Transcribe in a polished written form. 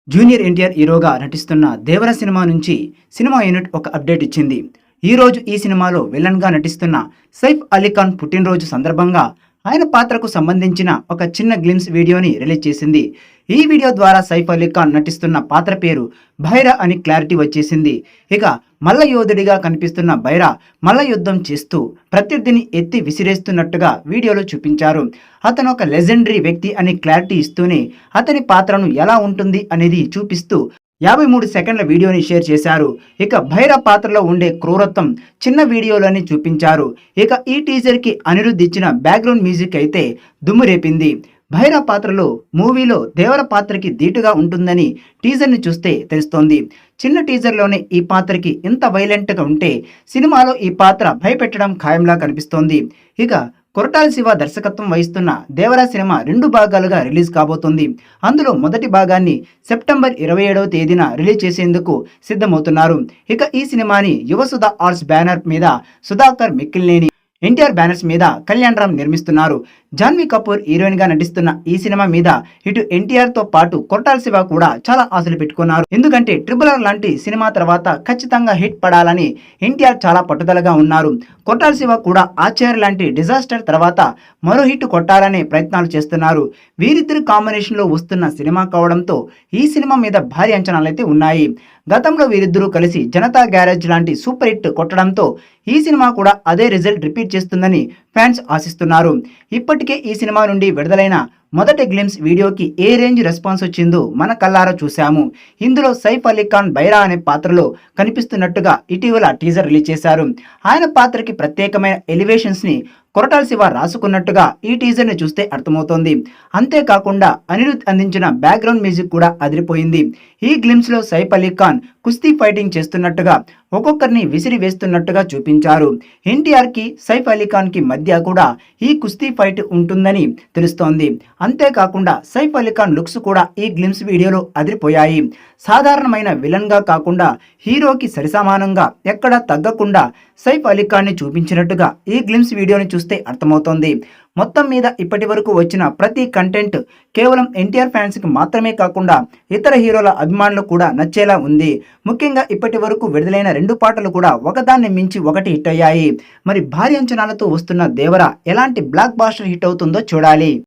Junior NTR హీరోగా నటిస్తున్న 'దేవర' cinema నుంచి సినిమా యూనిట్ ఒక అప్డేట్ ఇచ్చింది. ఈరోజు ఈ సినిమాలో విలన్‌గా నటిస్తున్న సైఫ్ అలీ ఖాన్ పుట్టినరోజు సందర్భంగా ఆయన పాత్రకు సంబంధించిన ఒక చిన్న గ్లింప్స్ వీడియోని రిలీజ్ చేసింది. ఈ వీడియో ద్వారా సైఫ్ అలీ ఖాన్ నటిస్తున్న పాత్ర పేరు భైరా అని క్లారిటీ వచ్చేసింది. ఇక మల్ల యోధుడిగా కనిపిస్తున్న భైరా మల్ల యుద్ధం చేస్తూ ప్రత్యర్థిని ఎత్తి విసిరేస్తున్నట్టుగా వీడియోలో చూపించారు. అతను ఒక లెజెండరీ వ్యక్తి అని క్లారిటీ ఇస్తూనే అతని పాత్రను ఎలా ఉంటుంది అనేది చూపిస్తూ 53 సెకండ్ల వీడియోని షేర్ చేశారు. ఇక భైరా పాత్రలో ఉండే క్రూరత్వం చిన్న వీడియోలోనే చూపించారు. ఇక ఈ టీజర్కి అనిరుద్ధ్ ఇచ్చిన బ్యాక్గ్రౌండ్ మ్యూజిక్ అయితే దుమ్ము రేపింది. భైరా పాత్రలో మూవీలో దేవర పాత్రకి ధీటుగా ఉంటుందని టీజర్ని చూస్తే తెలుస్తోంది. చిన్న టీజర్లోనే ఈ పాత్రకి ఇంత వైలెంట్గా ఉంటే సినిమాలో ఈ పాత్ర భయపెట్టడం ఖాయంలా కనిపిస్తోంది. ఇక కొరటాల శివ దర్శకత్వం వహిస్తున్న దేవరా సినిమా 2 భాగాలుగా రిలీజ్ కాబోతోంది. అందులో మొదటి భాగాన్ని సెప్టెంబర్ 27వ తేదీన రిలీజ్ చేసేందుకు సిద్ధమవుతున్నారు. ఇక ఈ సినిమాని యువసుధ ఆర్ట్స్ బ్యానర్ మీద సుధాకర్ మిక్కిలినేని ఎన్టీఆర్ బ్యానర్స్ మీద కళ్యాణ్ రామ్ నిర్మిస్తున్నారు. జాన్వీ కపూర్ హీరోయిన్ గా నటిస్తున్న ఈ సినిమా మీద ఇటు ఎన్టీఆర్ తో పాటు కొరటాల శివ కూడా చాలా ఆశలు పెట్టుకున్నారు. ఎందుకంటే RRR లాంటి సినిమా తర్వాత ఖచ్చితంగా హిట్ పడాలని ఎన్టీఆర్ చాలా పట్టుదలగా ఉన్నారు. కొరటాల శివ కూడా ఆచార్య లాంటి డిజాస్టర్ తర్వాత మరో హిట్ కొట్టాలనే ప్రయత్నాలు చేస్తున్నారు. వీరిద్దరు కాంబినేషన్ లో వస్తున్న సినిమా కావడంతో ఈ సినిమా మీద భారీ అంచనాలైతే ఉన్నాయి. గతంలో వీరిద్దరూ కలిసి జనతా గ్యారేజ్ లాంటి సూపర్ హిట్ కొట్టడంతో ఈ సినిమా కూడా అదే రిజల్ట్ రిపీట్ చేస్తుందని ఫ్యాన్స్ ఆశిస్తున్నారు. ఇప్పటికే ఈ సినిమా నుండి విడుదలైన మొదటి గ్లిమ్స్ వీడియోకి ఏ రేంజ్ రెస్పాన్స్ వచ్చిందో మన కల్లారా చూశాము. ఇందులో సైఫ్ అలీ ఖాన్ భైరా అనే పాత్రలో కనిపిస్తున్నట్టుగా ఇటీవల టీజర్ రిలీజ్ చేశారు. ఆయన పాత్రకి ప్రత్యేకమైన ఎలివేషన్స్ ని కొరటాల శివ రాసుకున్నట్టుగా ఈ టీజర్ని చూస్తే అర్థమవుతోంది. అంతేకాకుండా అనిరుద్ధ్ అందించిన బ్యాక్గ్రౌండ్ మ్యూజిక్ కూడా అదిరిపోయింది. ఈ గ్లిమ్స్లో సైఫ్ అలీ ఖాన్ కుస్తీ ఫైటింగ్ చేస్తున్నట్టుగా ఒక్కొక్కరిని విసిరి వేస్తున్నట్టుగా చూపించారు. ఎన్టీఆర్కి సైఫ్ అలీ ఖాన్కి మధ్య కూడా ఈ కుస్తీ ఫైట్ ఉంటుందని తెలుస్తోంది. అంతేకాకుండా సైఫ్ అలీ ఖాన్ లుక్స్ కూడా ఈ గ్లిమ్స్ వీడియోలో అదిరిపోయాయి. సాధారణమైన విలన్గా కాకుండా హీరోకి సరిసమానంగా ఎక్కడా తగ్గకుండా సైఫ్ అలీ ఖాన్ని చూపించినట్టుగా ఈ గ్లిమ్స్ వీడియోని చూస్తే అర్థమవుతోంది. మొత్తం మీద ఇప్పటి వరకు వచ్చిన ప్రతి కంటెంట్ కేవలం ఎన్టీఆర్ ఫ్యాన్స్కి మాత్రమే కాకుండా ఇతర హీరోల అభిమానులు కూడా నచ్చేలా ఉంది. ముఖ్యంగా ఇప్పటి వరకు విడుదలైన 2 పాటలు కూడా ఒకదాన్ని మించి ఒకటి హిట్ అయ్యాయి. మరి భారీ అంచనాలతో వస్తున్న దేవర ఎలాంటి బ్లాక్ బాస్టర్ హిట్ అవుతుందో చూడాలి.